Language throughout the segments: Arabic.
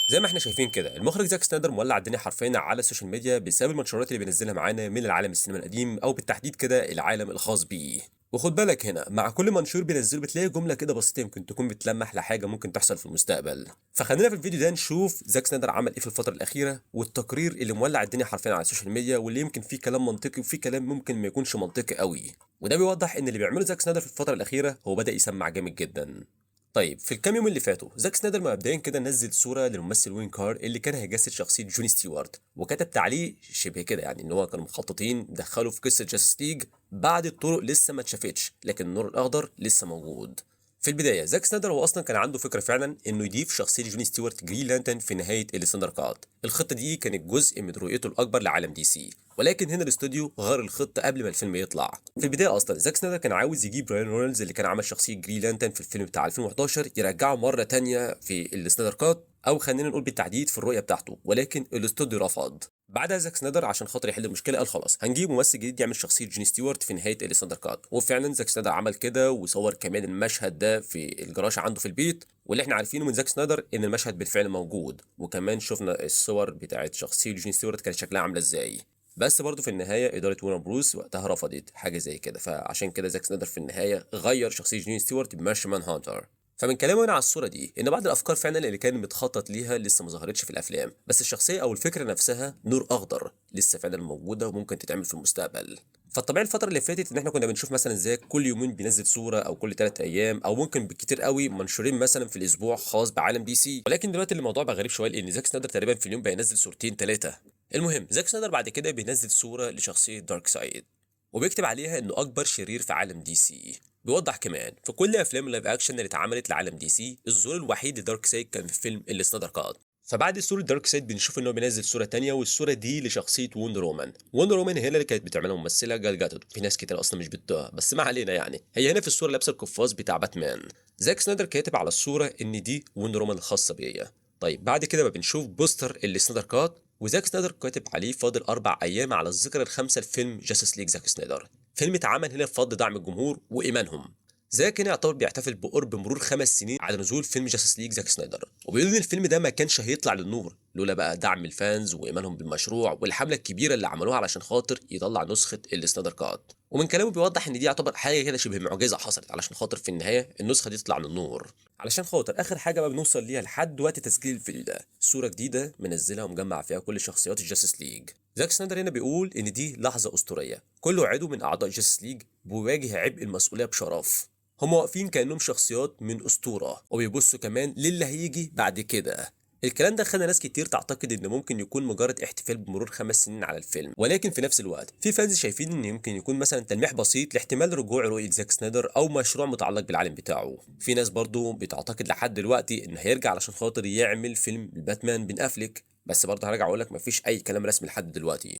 زي ما احنا شايفين كده المخرج زاك سنايدر مولع الدنيا حرفيا على السوشيال ميديا بسبب المنشورات اللي بينزلها معانا من العالم السينما القديم او بالتحديد كده العالم الخاص بيه. وخد بالك هنا مع كل منشور بينزله بتلاقي جمله كده بسيطه يمكن تكون بتلمح لحاجه ممكن تحصل في المستقبل. فخلينا في الفيديو ده نشوف زاك سنايدر عمل ايه في الفتره الاخيره والتقرير اللي مولع الدنيا حرفيا على السوشيال ميديا واللي يمكن فيه كلام منطقي وفيه كلام ممكن ما يكونش منطقي قوي. وده بيوضح ان اللي بيعمله زاك سنايدر في الفتره الاخيره هو بدا يسمع جامد جدا. طيب في الكام يوم اللي فاتوا زاك سنايدر مبدئيا كده نزل صوره للممثل وين كار اللي كان هيجسد شخصيه جوني ستيوارت، وكتب تعليق شبه كده يعني ان هو كانوا مخططين دخلوا في قصه جاستس ليج بعد الطرق لسه ما اتشافتش لكن النور الاخضر لسه موجود. في البدايه زاك سنايدر هو اصلا كان عنده فكره فعلا انه يضيف شخصيه جوني ستيوارت جرين لانترن في نهايه الساندر كات. الخطه دي كانت جزء من رؤيته الاكبر لعالم دي سي، ولكن هنا الاستوديو غير الخطه قبل ما الفيلم يطلع. في البدايه اصلا زاك سنايدر كان عاوز يجيب براين رونالدز اللي كان عمل شخصيه جرين لانترن في الفيلم بتاع 2011 يرجعه مره تانية في السنايدر كات، او خلينا نقول بالتحديد في الرؤيه بتاعته، ولكن الاستوديو رفض. بعدها زاك سنايدر عشان خاطر يحل المشكله قال خلاص هنجيب ممثل جديد يعمل شخصيه جوني ستيوارت في نهايه السنايدر كات. وفعلا زاك سنايدر عمل كده وصور كمان المشهد ده في الجراج عنده في البيت، واللي احنا عارفينه من زاك سنايدر ان المشهد بالفعل موجود، وكمان شفنا الصور بتاعت شخصيه جوني ستيوارت كانت شكلها عامله ازاي. بس برضه في النهايه اداره ورنر بروس وقتها رفضت حاجه زي كده، فعشان كده زاك سنايدر في النهايه غير شخصيه جوني ستيوارت بمارشمان هانتر. فمن كلامه هنا على الصوره دي ان بعض الافكار فعلا اللي كان متخطط ليها لسه ما ظهرتش في الافلام، بس الشخصيه او الفكره نفسها نور اخضر لسه فعلا موجوده وممكن تتعمل في المستقبل. فالطبيعي الفتره اللي فاتت ان احنا كنا بنشوف مثلا زي كل يومين بينزل صوره او كل 3 ايام او ممكن بالكتير قوي منشورين مثلا في الاسبوع خاص بعالم دي سي، ولكن دلوقتي الموضوع بقى غريب شويه لان زاك سنايدر تقريبا في اليوم بقى ينزل صورتين ثلاثه. المهم زاك سنايدر بعد كده بينزل صوره لشخصيه دارك سايد وبيكتب عليها انه اكبر شرير في عالم دي سي. بيوضح كمان في كل افلام اللايف اكشن اللي اتعملت لعالم دي سي الظهور الوحيد لدارك سايد كان في فيلم السنايدر كات. فبعد صورة دارك سايد بنشوف ان هو بينزل صورة تانية والصورة دي لشخصية وندر رومان. وندر رومان هي اللي كانت بتعملها ممثلة جال جادوت، في ناس كتير اصلا مش بتدوها بس ما علينا، يعني هي هنا في الصورة لابسة القفاز بتاع باتمان. زاك سنايدر كاتب على الصورة ان دي وندر رومان الخاصة بيا. طيب بعد كده بقى بنشوف بوستر السنايدر كات وزاك سنايدر كاتب عليه فاضل 4 ايام على الذكرى الخامسة لفيلم جاستس ليج زاك سنايدر، فيلم اتعمل هنا بفضل دعم الجمهور وايمانهم. زاك هنا يعتبر بيحتفل بقرب مرور 5 سنين على نزول فيلم جاستس ليج زاك سنايدر، وبيقول ان الفيلم ده ما كانش هيطلع للنور لولا بقى دعم الفانز وايمانهم بالمشروع والحمله الكبيره اللي عملوها علشان خاطر يطلع نسخه السنايدر كات. ومن كلامه بيوضح ان دي يعتبر حاجه كده شبه معجزه حصلت علشان خاطر في النهايه النسخه دي تطلع للنور. علشان خاطر اخر حاجه بقى بنوصل ليها لحد وقت تسجيل الفيديو ده صوره جديده منزلها ومجمع فيها كل شخصيات الجاستس ليج. زاك سنايدر هنا بيقول ان دي لحظه اسطوريه، كل عضو من اعضاء جاستس ليج بيواجه عبء المسؤوليه بشرف. هم واقفين كانهم شخصيات من اسطوره وبيبصوا كمان للي هيجي بعد كده. الكلام ده خلى ناس كتير تعتقد ان ممكن يكون مجرد احتفال بمرور 5 سنين على الفيلم، ولكن في نفس الوقت في فانز شايفين ان يمكن يكون مثلا تلميح بسيط لاحتمال رجوع رؤية زاك سنايدر او مشروع متعلق بالعالم بتاعه. في ناس برضو بتعتقد لحد دلوقتي ان هيرجع علشان خاطر يعمل فيلم باتمان بن افليك، بس برضه هرجع اقول لك مفيش اي كلام رسمي لحد دلوقتي.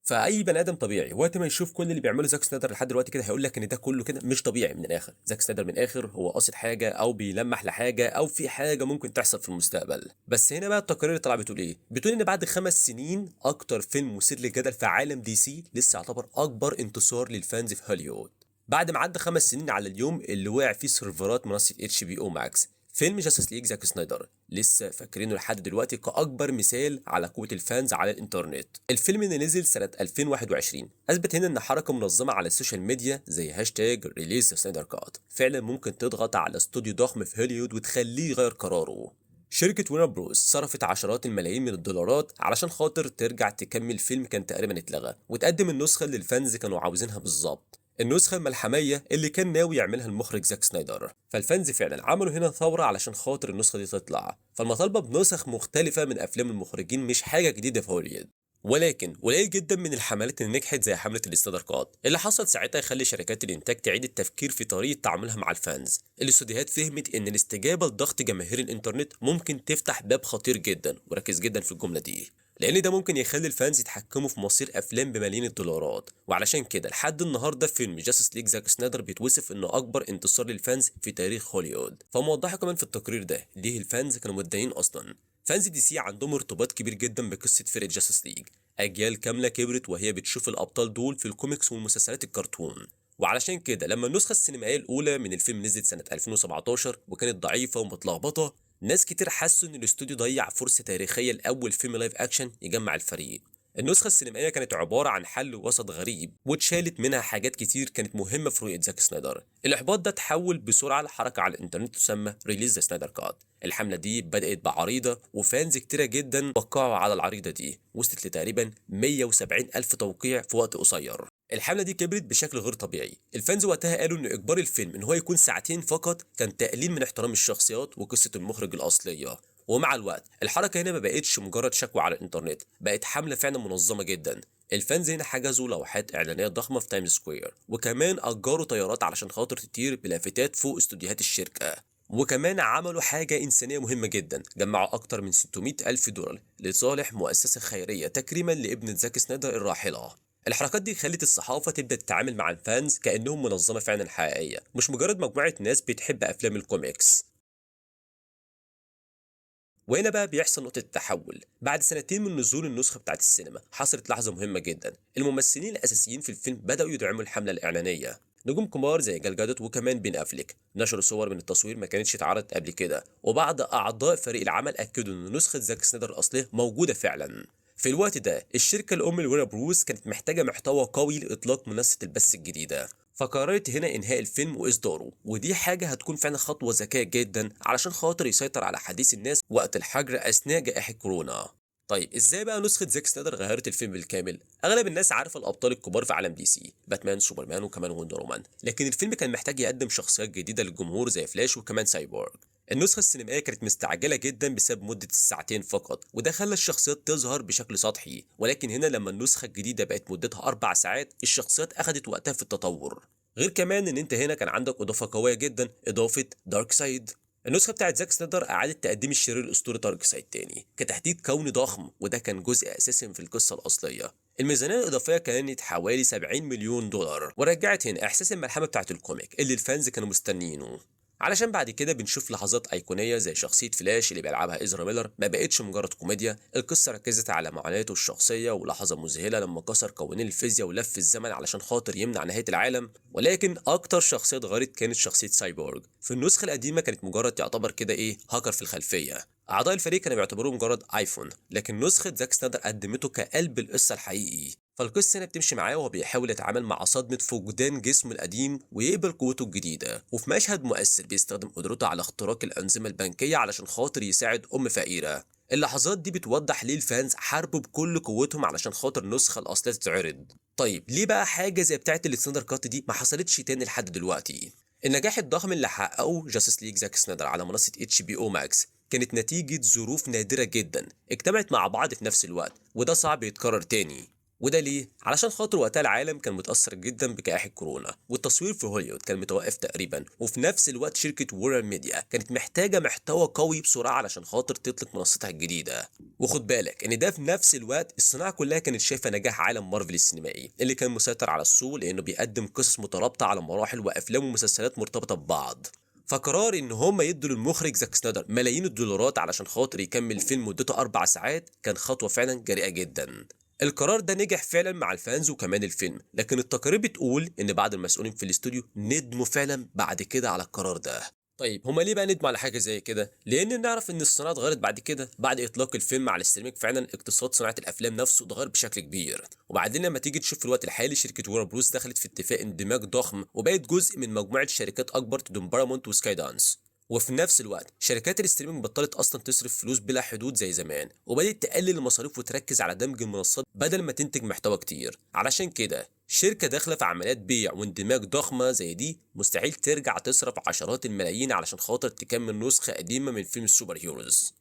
فاي بني ادم طبيعي وقت ما يشوف كل اللي بيعمله زاك سنايدر لحد دلوقتي كده هيقول لك ان ده كله كده مش طبيعي. من الاخر زاك سنايدر من الاخر هو قاصد حاجه او بيلمح لحاجه او في حاجه ممكن تحصل في المستقبل. بس هنا بقى التقارير اللي طالعه بتقول ايه؟ بتقول ان بعد 5 سنين اكتر فيلم مثير للجدل في عالم دي سي لسه يعتبر اكبر انتصار للفانز في هوليوود بعد ما عدى 5 سنين على اليوم اللي وقع فيه سيرفرات منصه اتش بي او ماكس. فيلم جاستس ليج زاك سنايدر لسه فاكرينه لحد دلوقتي كأكبر مثال على قوة الفانز على الإنترنت. الفيلم اللي نزل سنة 2021 أثبت هنا إن حركة منظمة على السوشيال ميديا زي هاشتاج ريليز سنايدر كات فعلا ممكن تضغط على استوديو ضخم في هوليوود وتخليه يغير قراره. شركة وينر بروز صرفت عشرات الملايين من الدولارات علشان خاطر ترجع تكمل فيلم كان تقريبا اتلغى وتقدم النسخة اللي الفانز كانوا عاوزينها بالظبط، النسخة الملحمية اللي كان ناوي يعملها المخرج زاك سنايدر. فالفانز فعلا عملوا هنا ثورة علشان خاطر النسخة دي تطلع، فالمطالبة بنسخ مختلفة من أفلام المخرجين مش حاجة جديدة في هوليوود. ولكن قليل جدا من الحملات اللي نجحت زي حملة الاستدار كات اللي حصل ساعتها يخلي شركات الإنتاج تعيد التفكير في طريقة تعاملها مع الفانز. الاستوديوهات فهمت إن الاستجابة لضغط جماهير الإنترنت ممكن تفتح باب خطير جدا، وركز جدا في الجملة دي، لان ده ممكن يخلي الفانز يتحكموا في مصير افلام بملايين الدولارات. وعلشان كده لحد النهارده فيلم جاستس ليج زاك سنايدر بيتوصف انه اكبر انتصار للفانز في تاريخ هوليوود. فموضحه كمان في التقرير ده ليه الفانز كانوا متضايقين اصلا. فانز دي سي عندهم ارتباط كبير جدا بقصه فرقه جاستس ليج، اجيال كامله كبرت وهي بتشوف الابطال دول في الكوميكس والمسلسلات الكرتون. وعلشان كده لما النسخه السينمائيه الاولى من الفيلم نزلت سنه 2017 وكانت ضعيفه ومتلخبطه ناس كتير حسوا ان الاستوديو ضيع فرصة تاريخية لأول فيلم لايف اكشن يجمع الفريق. النسخة السينمائية كانت عبارة عن حل وسط غريب، واتشالت منها حاجات كتير كانت مهمة في رؤية زاك سنايدر. الإحباط ده تحول بسرعة لحركة على الإنترنت تسمى ريليز ذا سنايدر كات. الحملة دي بدأت بعريضة، وفانز كتيرة جدا وقعوا على العريضة دي، وصلت لتقريبا 170 ألف توقيع في وقت قصير. الحملة دي كبرت بشكل غير طبيعي. الفانز وقتها قالوا ان اجبار الفيلم ان هو يكون ساعتين فقط كان تقليل من احترام الشخصيات وقصة المخرج الأصلية. ومع الوقت الحركة هنا ما بقتش مجرد شكوى على الانترنت، بقت حملة فعلا منظمة جدا. الفانز هنا حجزوا لوحات إعلانية ضخمة في تايمز سكوير، وكمان أجروا طيارات علشان خاطر تطير بلافتات فوق استوديوهات الشركة. وكمان عملوا حاجة إنسانية مهمة جدا، جمعوا أكتر من 600 ألف دولار لصالح مؤسسة خيرية تكريما لابنة زاك سنايدر الراحلة. الحركات دي خلت الصحافة تبدأ تتعامل مع الفانز كأنهم منظمة فعلا حقيقية، مش مجرد مجموعة ناس بتحب أفلام الكوميكس. وهنا بقى بيحصل نقطة التحول. بعد سنتين من نزول النسخة بتاعت السينما حصلت لحظة مهمة جدا. الممثلين الأساسيين في الفيلم بدأوا يدعموا الحملة الإعلانية. نجوم كبار زي جال جادوت وكمان بين أفليك نشروا صور من التصوير ما كانتش اتعرضت قبل كده، وبعض أعضاء فريق العمل أكدوا إن نسخة زاك سنايدر الأصلية موجودة فعلا. في الوقت ده الشركة الأم لورا بروس كانت محتاجة محتوى قوي لإطلاق منصة البث الجديدة، فقررت هنا إنهاء الفيلم وإصداره. ودي حاجة هتكون فعلا خطوة ذكية جدا علشان خاطر يسيطر على حديث الناس وقت الحجر أثناء جائحة كورونا. طيب ازاي بقى نسخة زاك سنايدر غيرت الفيلم بالكامل؟ اغلب الناس عارفه الابطال الكبار في عالم دي سي، باتمان، سوبرمان، وكمان وندر وومن، لكن الفيلم كان محتاج يقدم شخصيات جديده للجمهور زي فلاش وكمان سايبورغ. النسخة السينمائية كانت مستعجلة جدا بسبب مدة الساعتين فقط، وده خلى الشخصيات تظهر بشكل سطحي. ولكن هنا لما النسخة الجديدة بقت مدتها 4 ساعات، الشخصيات أخدت وقتها في التطور. غير كمان ان انت هنا كان عندك اضافة قوية جدا، اضافة دارك سايد. النسخة بتاعت زاك سنايدر أعادت تقديم الشرير الأسطوري دارك سايد تاني كتحديد كوني ضخم، وده كان جزء أساسي في القصة الأصلية. الميزانية الإضافية كانت حوالي 70 مليون دولار، ورجعت هنا إحساس الملحمة بتاعت الكوميك اللي الفانز كانوا مستنيينه. علشان بعد كده بنشوف لحظات أيقونية زي شخصية فلاش اللي بيلعبها إزرا ميلر ما بقتش مجرد كوميديا. القصة ركزت على معاناته الشخصية، ولحظة مذهلة لما كسر قوانين الفيزياء ولف الزمن علشان خاطر يمنع نهاية العالم. ولكن أكتر شخصية اتغيرت كانت شخصية سايبورغ. في النسخة القديمة كانت مجرد تعتبر كده هاكر في الخلفية. أعضاء الفريق كانوا بيعتبروه مجرد آيفون، لكن نسخة زاك سنايدر قدمته كقلب القصة الحقيقي. فالقصة هنا بتمشي معاه وهو بيحاول يتعامل مع صدمة فقدان جسمه القديم ويقبل قوته الجديدة. وفي مشهد مؤثر بيستخدم قدرته على اختراق الأنظمة البنكية علشان خاطر يساعد أم فقيرة. اللحظات دي بتوضح ليه الفانز حاربوا بكل قوتهم علشان خاطر النسخة الأصلية تتعرض. طيب ليه بقى حاجة زي بتاعة الستاندر كات دي ما حصلتش تاني لحد دلوقتي؟ النجاح الضخم اللي حققه جاستس ليج زاك سنايدر على منصة اتش بي او ماكس كانت نتيجة ظروف نادرة جدا اجتمعت مع بعض في نفس الوقت، وده صعب يتكرر تاني. وده ليه؟ علشان خاطر وقتها العالم كان متأثر جدا بجائحة كورونا، والتصوير في هوليوود كان متوقف تقريبا، وفي نفس الوقت شركة وورر ميديا كانت محتاجة محتوى قوي بسرعة علشان خاطر تطلق منصتها الجديدة. وخد بالك ان ده في نفس الوقت الصناعة كلها كانت شايفة نجاح عالم مارفل السينمائي اللي كان مسيطر على السوق، لانه بيقدم قصص مترابطة على مراحل وافلام ومسلسلات مرتبطة ببعض. فقرار ان هم يدوا للمخرج زاك سنايدر ملايين الدولارات علشان خاطر يكمل فيلم مدته 4 ساعات كان خطوة فعلا جريئة جدا. القرار ده نجح فعلا مع الفانز وكمان الفيلم، لكن التقارير بتقول ان بعض المسؤولين في الاستوديو ندموا فعلا بعد كده على القرار ده. طيب هما ليه بقى ندموا على حاجه زي كده؟ لان نعرف ان الصناعه اتغيرت بعد كده. بعد اطلاق الفيلم على الستريمينج فعلا اقتصاد صناعه الافلام نفسه اتغير بشكل كبير. وبعدين لما تيجي تشوف في الوقت الحالي شركه وورا بروس دخلت في اتفاق اندماج ضخم وبقت جزء من مجموعه شركات اكبر تضم بارامونت وسكاي دانس. وفي نفس الوقت شركات الاستريمينج بطلت اصلا تصرف فلوس بلا حدود زي زمان، وبدات تقلل المصاريف وتركز على دمج المنصات بدل ما تنتج محتوى كتير. علشان كده شركة داخلة في عمليات بيع واندماج ضخمة زي دي مستحيل ترجع تصرف عشرات الملايين علشان خاطر تكمل نسخة قديمة من فيلم السوبر هيروز.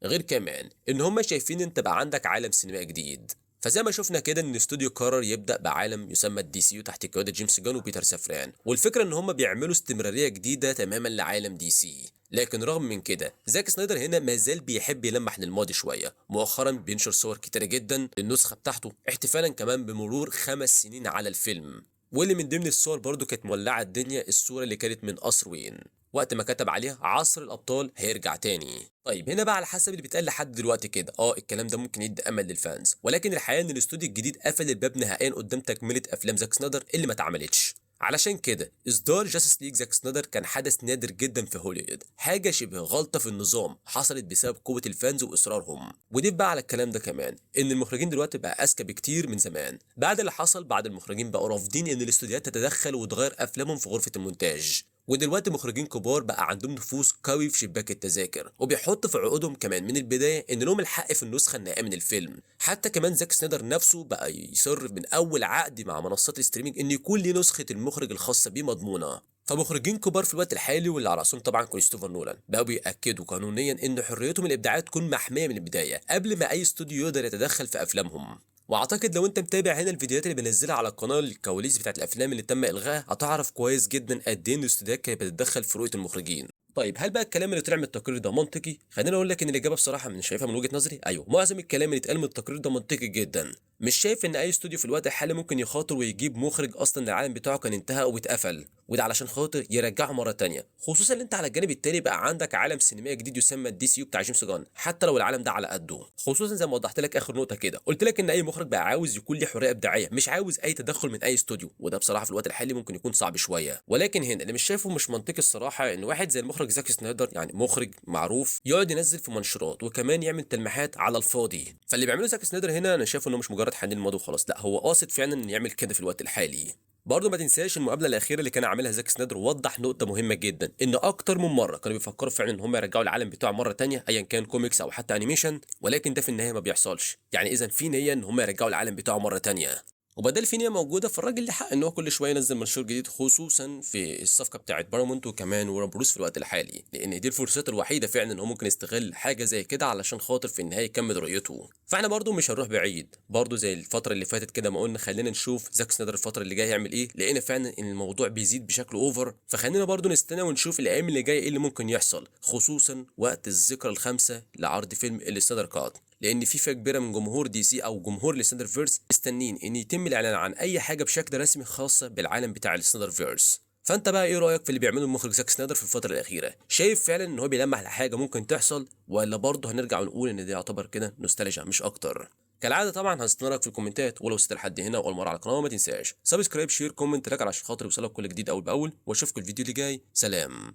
غير كمان ان هم شايفين انت بقى عندك عالم سينمائي جديد. فزي ما شفنا كده ان الاستوديو قرر يبدا بعالم يسمى الدي سي يو تحت قياده جيمس جان وبيتر سافران، والفكره ان هم بيعملوا استمراريه جديده تماما لعالم دي سي. لكن رغم من كده زاك سنايدر هنا ما زال بيحب يلمح للماضي شويه. مؤخرا بينشر صور كتيره جدا للنسخه بتاعته احتفالا كمان بمرور 5 سنين على الفيلم. واللي من ضمن الصور برضو كانت مولعه الدنيا الصوره اللي كانت من قصر وين وقت ما كتب عليها عصر الابطال هيرجع تاني. طيب هنا بقى على حسب اللي بيتقال لحد دلوقتي كده الكلام ده ممكن يدي امل للفانز، ولكن الحقيقه ان الاستوديو الجديد قفل الباب نهائيا قدام تكمله افلام زاك سنايدر اللي ما اتعملتش. علشان كده اصدار جاستس ليج زاك سنايدر كان حدث نادر جدا في هوليوود، حاجه شبه غلطه في النظام حصلت بسبب قوه الفانز واصرارهم. وضيف بقى على الكلام ده كمان ان المخرجين دلوقتي بقى اذكى بكتير من زمان بعد اللي حصل، بعد المخرجين بقوا رافضين ان الاستوديوهات تتدخل وتغير افلامهم في غرفه المونتاج. ودلوقتي مخرجين كبار بقى عندهم نفوذ قوي في شباك التذاكر، وبيحطوا في عقودهم كمان من البدايه ان لهم الحق في النسخه النهائيه من الفيلم. حتى كمان زاك سنايدر نفسه بقى يصر من اول عقد مع منصات الاستريمينج ان يكون ليه نسخه المخرج الخاصه بيه مضمونه. فمخرجين كبار في الوقت الحالي واللي على راسهم طبعا كريستوفر نولان بقوا بيأكدوا قانونيا ان حريتهم الابداعيه تكون محميه من البدايه قبل ما اي استوديو يقدر يتدخل في افلامهم. واعتقد لو انت متابع هنا الفيديوهات اللي بنزلها على القناه الكواليس بتاعت الافلام اللي تم الغائها، هتعرف كويس جدا قد ايه الاستوديوهات كانت بتتدخل في رؤيه المخرجين. طيب هل بقى الكلام اللي طلع من التقرير ده منطقي؟ خليني اقول لك ان الاجابه بصراحه من شايفها من وجهه نظري ايوه، معظم الكلام اللي اتقال من التقرير ده منطقي جدا. مش شايف ان اي استوديو في الوقت الحالي ممكن يخاطر ويجيب مخرج اصلا العالم بتاعه كان انتهى او اتقفل، وده علشان خاطر يرجعه مره تانية، خصوصا ان انت على الجانب التاني بقى عندك عالم سينمائي جديد يسمى الدي سي يو بتاع جيمس جان، حتى لو العالم ده على قده. خصوصا زي ما وضحت لك اخر نقطه كده، قلت لك ان اي مخرج بقى عاوز يكون له حريه ابداعيه، مش عاوز اي تدخل من اي استوديو، وده بصراحه في الوقت الحالي ممكن يكون صعب شويه. ولكن هنا اللي مش شايفه مش منطقي الصراحه ان واحد زي المخرج زاك سنايدر، يعني مخرج معروف، يقعد ينزل في منشورات وكمان يعمل تلميحات على الفاضي. فاللي بيعمله زاك سنايدر هنا انا شايفه انه مش مجرد حنين الماضي وخلاص، لا هو قاصد فعلا ان يعمل كده في الوقت الحالي. برضه ما تنساش المقابله الاخيره اللي كان عاملها زاك سنايدر وضح نقطه مهمه جدا، ان اكتر من مره كانوا بيفكروا فعلا ان هم يرجعوا العالم بتاعه مره تانية ايا كان كوميكس او حتى انيميشن، ولكن ده في النهايه ما بيحصلش. يعني اذا في نيه ان هم يرجعوا العالم بتاعه مره تانية، وبدل في نيه موجوده فالراجل ليه حق ان هو كل شويه ينزل منشور جديد، خصوصا في الصفقه بتاعه بارامونت وكمان ورا بروس في الوقت الحالي، لان دي الفرصات الوحيده فعلا ان هو ممكن يستغل حاجه زي كده علشان خاطر في النهايه يكمل رؤيته. فاحنا برضو مش هنروح بعيد، برضو زي الفتره اللي فاتت كده ما قلنا خلينا نشوف زاك سنايدر الفتره اللي جايه يعمل ايه، لقينا فعلا ان الموضوع بيزيد بشكل اوفر. فخلينا برضو نستنى ونشوف الايام اللي جايه ايه اللي ممكن يحصل، خصوصا وقت الذكرى الخامسه لعرض فيلم السنايدر كات، لان في فئه كبيره من جمهور دي سي او جمهور السنايدر فيرس مستنين ان يتم الاعلان عن اي حاجه بشكل رسمي خاصه بالعالم بتاع السنايدر فيرس. فانت بقى ايه رايك في اللي بيعمله المخرج زاك سنايدر في الفتره الاخيره؟ شايف فعلا ان هو بيلمح لحاجه ممكن تحصل، ولا برضه هنرجع ونقول ان ده يعتبر كده نوستالجيا مش اكتر؟ كالعاده طبعا هستنى رايك في الكومنتات، ولو وصلت لحد هنا واول مره على القناه ما تنساش سبسكرايب شير كومنت لك عشان خاطر يوصلك كل جديد اول باول، واشوفكم الفيديو اللي جاي. سلام.